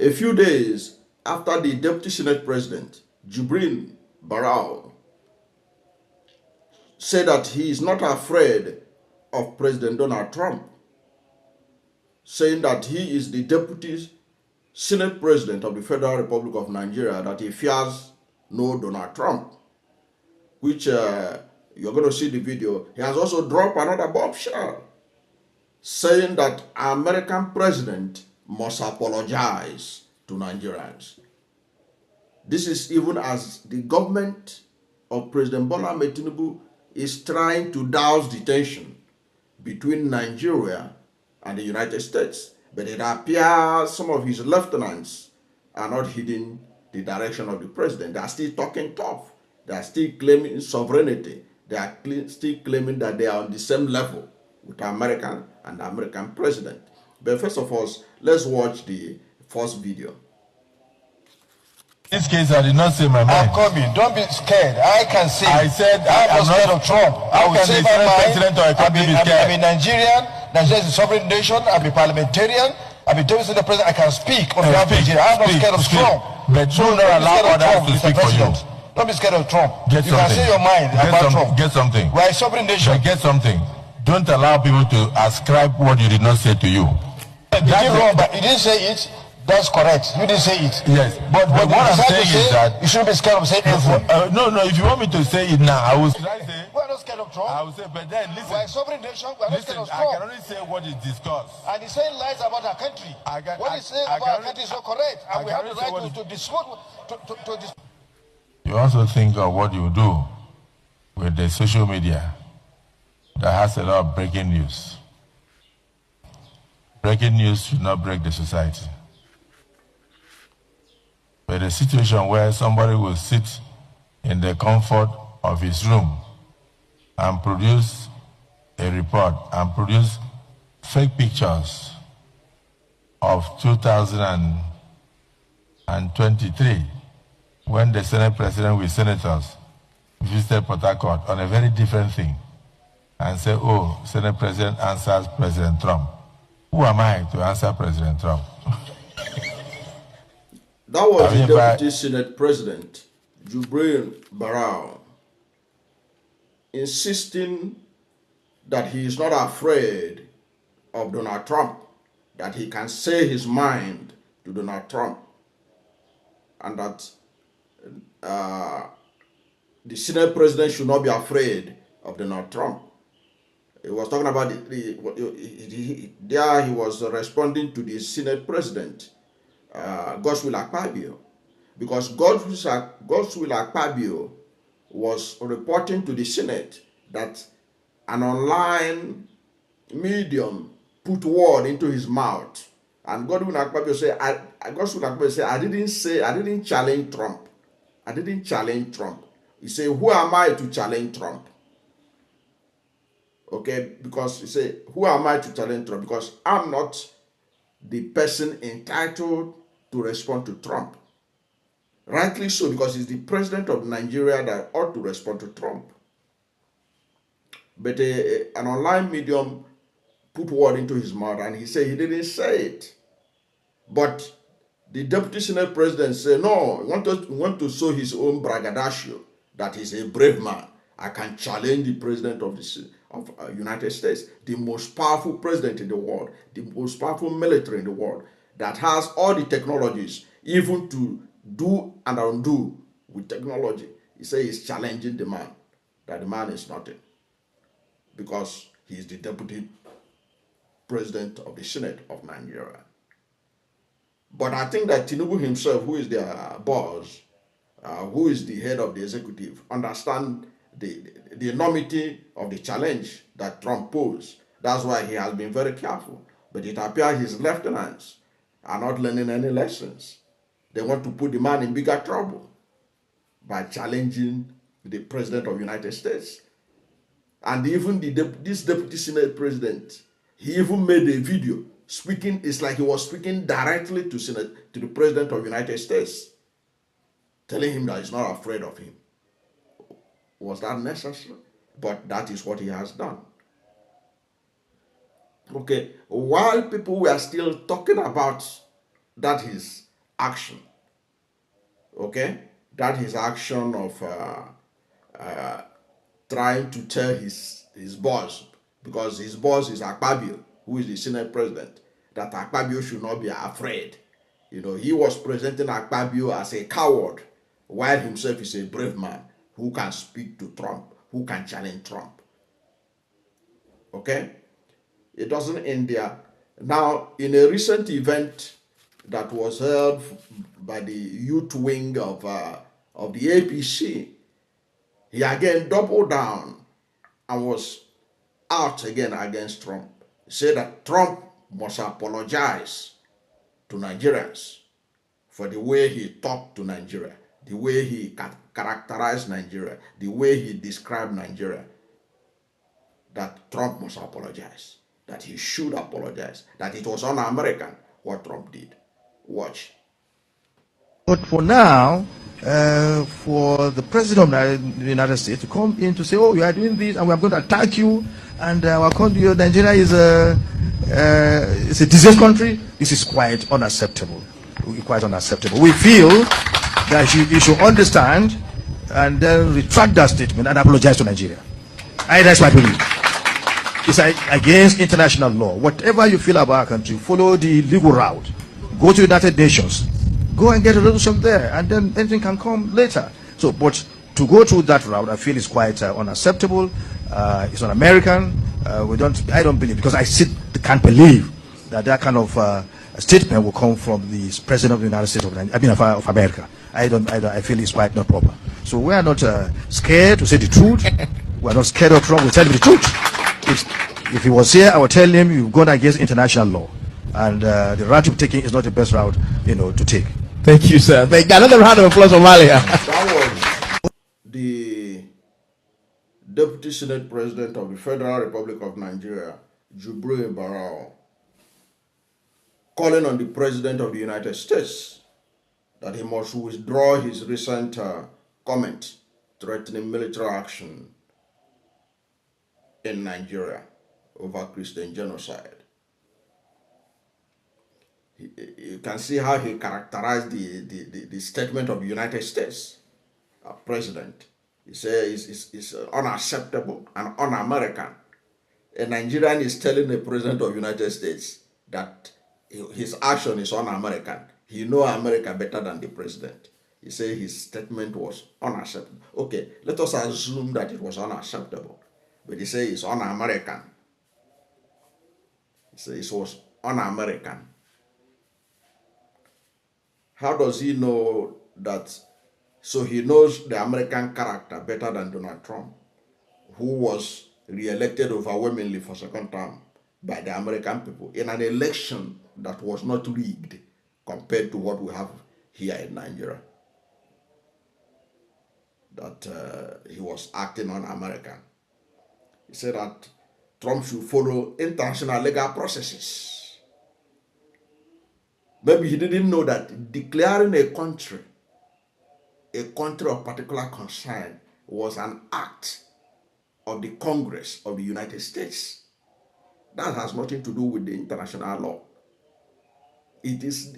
A few days after the Deputy Senate President, Jibrin Barau, said that he is not afraid of President Donald Trump, saying that he is the Deputy Senate President of the Federal Republic of Nigeria, that he fears no Donald Trump, which you're going to see the video. He has also dropped another bombshell, saying that American president must apologize to Nigerians. This is even as the government of President Bola Tinubu is trying to douse the tension between Nigeria and the United States. But it appears some of his lieutenants are not heeding the direction of the president. They are still talking tough. They are still claiming sovereignty. They are still claiming that they are on the same level with American and the American president. But first of all, let's watch the first video. In this case, I did not say my mind. I'm coming. Don't be scared. I can say. I said I'm not scared of Trump. I will say my mind. I'm a Nigerian. Nigeria is a sovereign nation. I'm a parliamentarian. I'm a deputy president. I can speak on behalf of Nigeria. I'm not scared of Trump. But do not allow others to speak for you. Don't be scared of Trump. You can say your mind about Trump. Get something. We're a sovereign nation. Get something. Don't allow people to ascribe what you did not say to you. That's wrong, but you didn't say it. That's correct. You didn't say it. Yes. But what I'm saying is that you shouldn't be scared of saying anything. No. If you want me to say it now, I will say. We're not scared of Trump. I will say, but then listen. We're a sovereign nation. We're not scared of Trump. I can only say what is discussed. And he's saying lies about our country. What he's saying about our country is not correct. And we have the right to dispute. You also think of what you do with the social media that has a lot of breaking news. Breaking news should not break the society. But a situation where somebody will sit in the comfort of his room and produce a report and produce fake pictures of 2023 when the Senate President with senators visited Port Harcourt on a very different thing and say, oh, Senate President answers President Trump. Who am I to answer President Trump? That was the Deputy Senate President, Jibrin Barau, insisting that he is not afraid of Donald Trump, that he can say his mind to Donald Trump, and that the Senate President should not be afraid of Donald Trump. He was talking about there he was responding to the Senate President, Godswill Akpabio, because Godswill Akpabio was reporting to the Senate that an online medium put word into his mouth, and Godswill Akpabio said, I didn't challenge Trump. I didn't challenge Trump. He said, who am I to challenge Trump? Okay, because he said, who am I to challenge Trump? Because I'm not the person entitled to respond to Trump. Rightly so, because he's the president of Nigeria that ought to respond to Trump. But an online medium put word into his mouth, and he said he didn't say it. But the Deputy Senate President said, no, he want to show his own braggadocio, that he's a brave man. I can challenge the president of the United States, the most powerful president in the world, the most powerful military in the world, that has all the technologies, even to do and undo with technology. He says he's challenging the man, that the man is nothing, because he is the Deputy President of the Senate of Nigeria. But I think that Tinubu himself, who is their boss, who is the head of the executive, understand the enormity of the challenge that Trump posed. That's why he has been very careful. But it appears his lieutenants are not learning any lessons. They want to put the man in bigger trouble by challenging the President of the United States. And even this Deputy Senate President, he even made a video speaking. It's like he was speaking directly to the President of the United States, telling him that he's not afraid of him. Was that necessary? But that is what he has done. Okay, while people were still talking about that his action. Okay? That his action of trying to tell his boss, because his boss is Akpabio, who is the Senate president, that Akpabio should not be afraid. You know, he was presenting Akpabio as a coward, while himself is a brave man who can speak to Trump, who can challenge Trump. Okay? It doesn't end there. Now, in a recent event that was held by the youth wing of the APC, he again doubled down and was out again against Trump. He said that Trump must apologize to Nigerians for the way he talked to Nigeria, the way he characterized Nigeria, the way he described Nigeria. That Trump must apologize, that he should apologize, that it was un-American what Trump did. Watch. But for now, for the president of the United States to come in to say, oh, you are doing this and we are going to attack you, and our country, Nigeria is a diseased country, this is quite unacceptable. Quite unacceptable. We feel that you should understand and then retract that statement and apologize to Nigeria. That's my belief. It's against international law. Whatever you feel about our country, follow the legal route. Go to United Nations. Go and get a resolution there, and then anything can come later. So, but to go through that route, I feel is quite unacceptable. It's un-American. I don't believe, because I can't believe that kind of statement will come from the president of the United States of America. I feel it's quite not proper. So we are not scared to say the truth. We are not scared of Trump. We tell him the truth. If he was here, I would tell him you've gone against international law, and the route you're taking is not the best route, to take. Thank you, sir. Another round of applause for Malia. That was the Deputy Senate President of the Federal Republic of Nigeria, Jibrin Barau, calling on the President of the United States that he must withdraw his recent comment threatening military action in Nigeria over Christian genocide. You can see how he characterized the statement of the United States president. He says it's unacceptable and un-American. A Nigerian is telling the president of the United States that his action is un-American. He knows America better than the president. He said his statement was unacceptable. Okay, let us assume that it was unacceptable. But he said it's un-American. He said it was un-American. How does he know that? So he knows the American character better than Donald Trump, who was re-elected overwhelmingly for second term by the American people in an election that was not rigged compared to what we have here in Nigeria. That he was acting un-American. He said that Trump should follow international legal processes. Maybe he didn't know that declaring a country of particular concern, was an act of the Congress of the United States. That has nothing to do with the international law. It is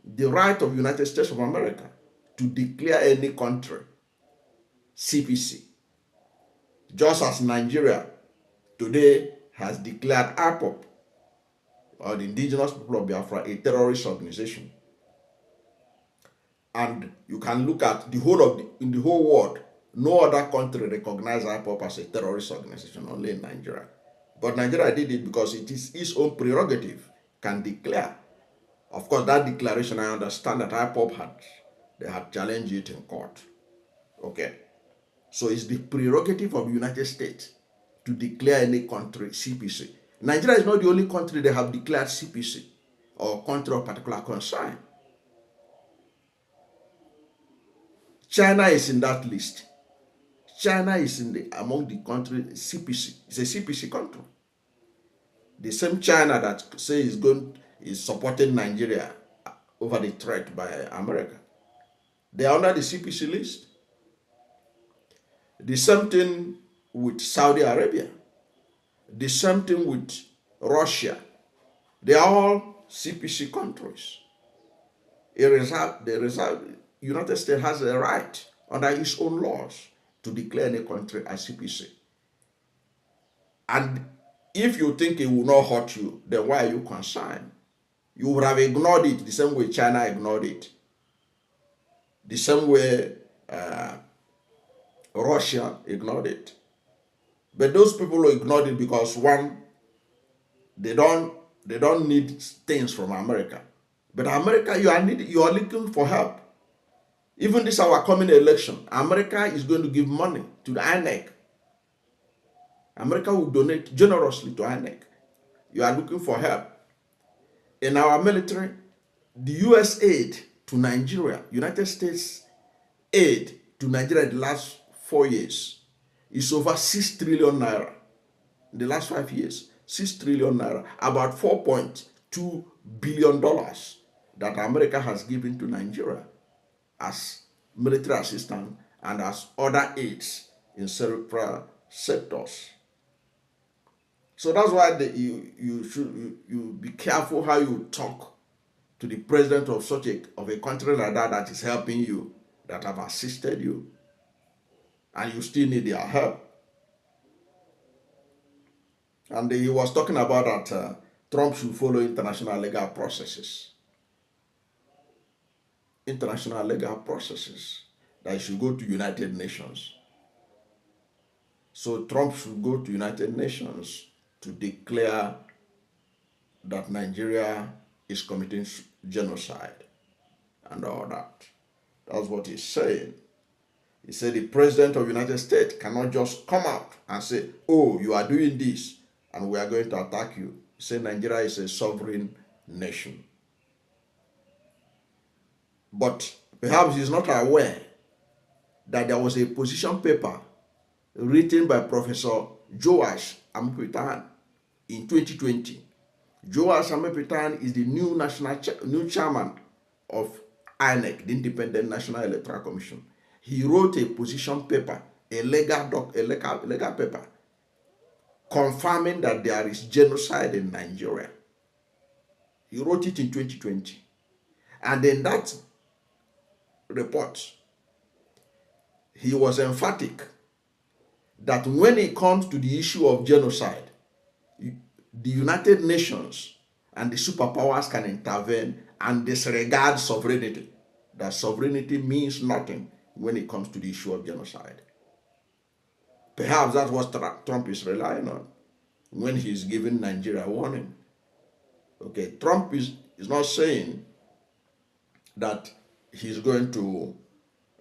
the right of the United States of America to declare any country CPC. Just as Nigeria today has declared IPOB, or the indigenous people of Biafra, a terrorist organization. And you can look at in the whole world, no other country recognizes IPOB as a terrorist organization, only in Nigeria. But Nigeria did it because it is its own prerogative, can declare. Of course, that declaration, I understand that IPOB had challenged it in court. Okay. So it's the prerogative of the United States to declare any country CPC. Nigeria is not the only country they have declared CPC, or country of particular concern. China is in that list. China is among the countries CPC. It's a CPC country. The same China that says is supporting Nigeria over the threat by America. They are under the CPC list. The same thing with Saudi Arabia. The same thing with Russia. They are all CPC countries. the United States has a right under its own laws to declare any country as CPC. And if you think it will not hurt you, then why are you concerned? You would have ignored it the same way China ignored it, the same way Russia ignored it. But those people who ignored it because one, they don't need things from America. But America, you are looking for help. Even this our coming election, America is going to give money to the INEC. America will donate generously to INEC. You are looking for help. In our military, the U.S. aid to Nigeria, United States aid to Nigeria in the last 4 years is over 6 trillion naira. In the last 5 years, 6 trillion naira, about $4.2 billion that America has given to Nigeria as military assistance and as other aids in several sectors. So that's why you be careful how you talk to the president of such a country like that is helping you, that have assisted you, and you still need their help. And he was talking about that Trump should follow international legal processes. International legal processes, that he should go to United Nations. So Trump should go to United Nations to declare that Nigeria is committing genocide and all that. That's what he's saying. He said the president of the United States cannot just come out and say, oh, you are doing this and we are going to attack you. He said Nigeria is a sovereign nation. But perhaps he's not aware that there was a position paper written by Professor Joash Amopitan in 2020. Joash Amopitan is the new chairman of INEC, the Independent National Electoral Commission. He wrote a position paper, a legal paper, confirming that there is genocide in Nigeria. He wrote it in 2020. And in that report, he was emphatic that when it comes to the issue of genocide, the United Nations and the superpowers can intervene and disregard sovereignty. That sovereignty means nothing when it comes to the issue of genocide. Perhaps that's what Trump is relying on when he's giving Nigeria a warning. Okay, Trump is not saying that he's going to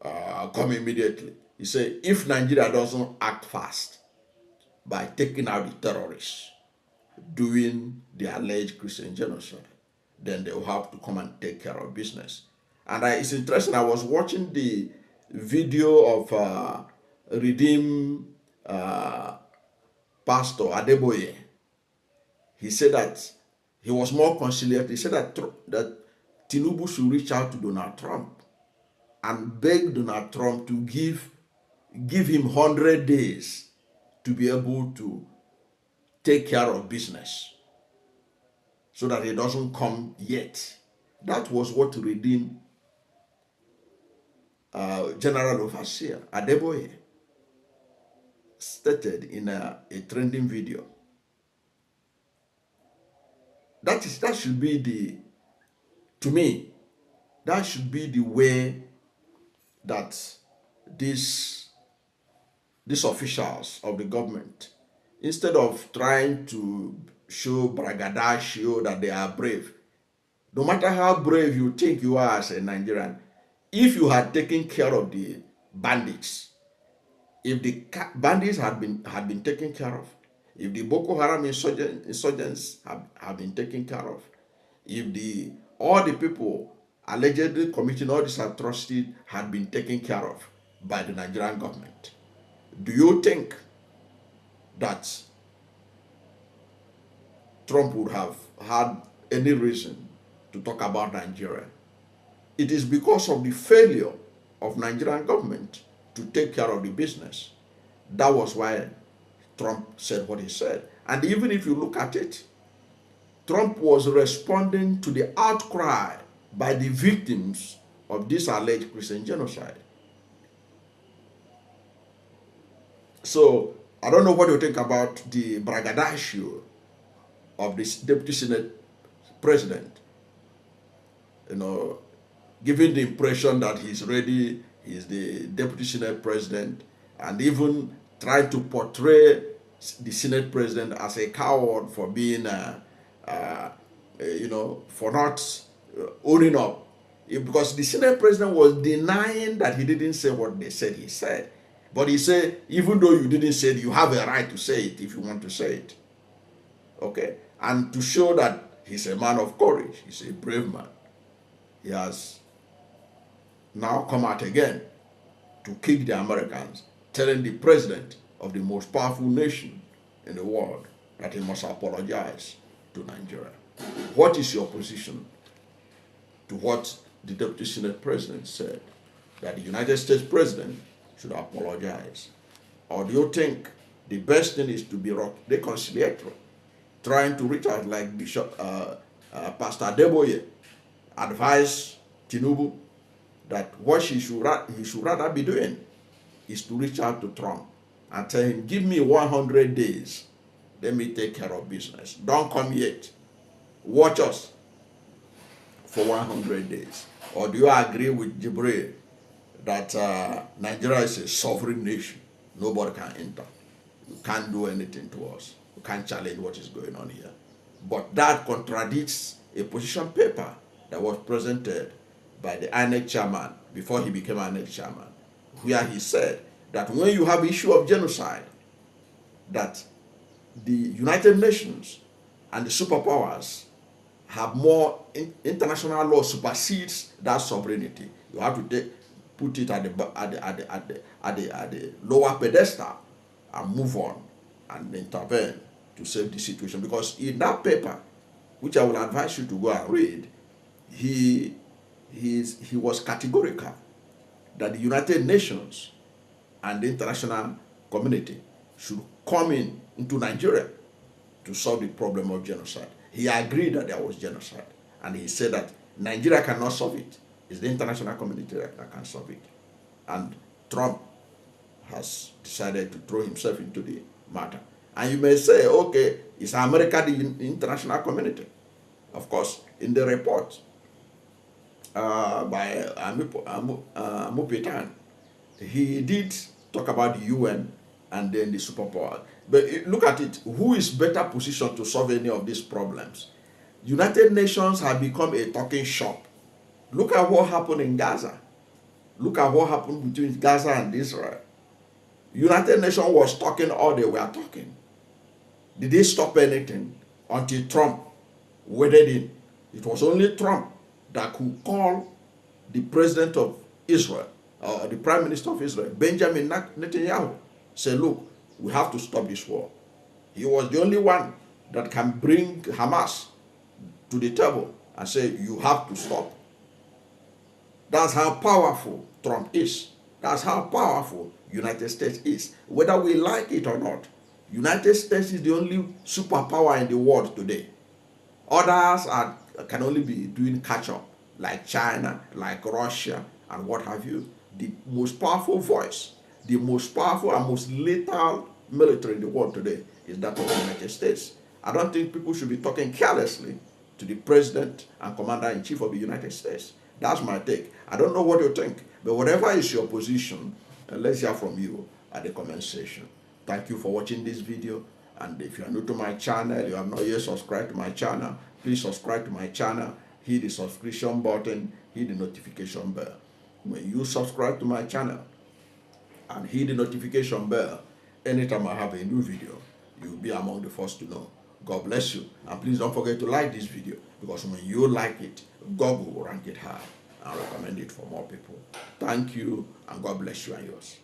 come immediately. He said if Nigeria doesn't act fast by taking out the terrorists doing the alleged Christian genocide, then they will have to come and take care of business. And it's interesting, I was watching the video of Redeemed Pastor Adeboye. He said that he was more conciliatory. He said that Tinubu should reach out to Donald Trump and beg Donald Trump to give him 100 days to be able to take care of business so that he doesn't come yet. That was what Redeemed General Overseer Adeboye stated in a trending video. That should be to me, that should be the way that these officials of the government, instead of trying to show Braggadocios that they are brave, no matter how brave you think you are as a Nigerian, if you had taken care of the bandits, if the bandits had been taken care of, if the Boko Haram insurgents have been taken care of, if all the people allegedly committing all these atrocities had been taken care of by the Nigerian government, do you think that Trump would have had any reason to talk about Nigeria? It is because of the failure of Nigerian government to take care of the business. That was why Trump said what he said. And even if you look at it, Trump was responding to the outcry by the victims of this alleged Christian genocide. So I don't know what you think about the Braggadocios of this Deputy Senate President. You know, giving the impression that he's ready, he's the Deputy Senate President, and even trying to portray the Senate President as a coward for being, for not owning up. Because the Senate President was denying that he didn't say what they said he said. But he said, even though you didn't say it, you have a right to say it if you want to say it. Okay? And to show that he's a man of courage, he's a brave man, he has now come out again to kick the Americans, telling the president of the most powerful nation in the world that he must apologize to Nigeria. What is your position to what the Deputy Senate President said, that the United States President should apologize? Or do you think the best thing is to be reconciliatory, trying to reach out like Bishop Pastor Adeboye advised Tinubu that what he should rather be doing is to reach out to Trump and tell him, give me 100 days, let me take care of business. Don't come yet. Watch us for 100 days. Or do you agree with Jibrin that Nigeria is a sovereign nation? Nobody can enter. You can't do anything to us. You can't challenge what is going on here. But that contradicts a position paper that was presented by the INEC chairman before he became INEC chairman, where he said that when you have issue of genocide, that the United Nations and the superpowers have more international law supersedes that sovereignty. You have to put it at the lower pedestal and move on and intervene to save the situation. Because in that paper, which I will advise you to go and read, he was categorical that the United Nations and the international community should come into Nigeria to solve the problem of genocide. He agreed that there was genocide, and he said that Nigeria cannot solve it. It's the international community that can solve it. And Trump has decided to throw himself into the matter. And you may say, okay, is America the international community? Of course, in the report by Mupitan, he did talk about the UN and then the superpower. But look at it, who is better positioned to solve any of these problems? United Nations have become a talking shop. Look at what happened in Gaza. Look at what happened between Gaza and Israel. United Nations was talking all they were talking. Did they stop anything until Trump waded in? It was only Trump that could call the president of Israel, or the prime minister of Israel, Benjamin Netanyahu, say, look, we have to stop this war. He was the only one that can bring Hamas to the table and say, you have to stop. That's how powerful Trump is. That's how powerful United States is. Whether we like it or not, United States is the only superpower in the world today. Others can only be doing catch-up, like China, like Russia, and what have you. The most powerful voice, the most powerful and most lethal military in the world today is that of the United States. I don't think people should be talking carelessly to the President and Commander-in-Chief of the United States. That's my take. I don't know what you think, but whatever is your position, let's hear from you at the comment section. Thank you for watching this video. And if you are new to my channel, you have not yet subscribed to my channel, please subscribe to my channel, hit the subscription button, hit the notification bell. When you subscribe to my channel and hit the notification bell, anytime I have a new video, you'll be among the first to know. God bless you. And please don't forget to like this video, because when you like it, God will rank it high and recommend it for more people. Thank you, and God bless you and yours.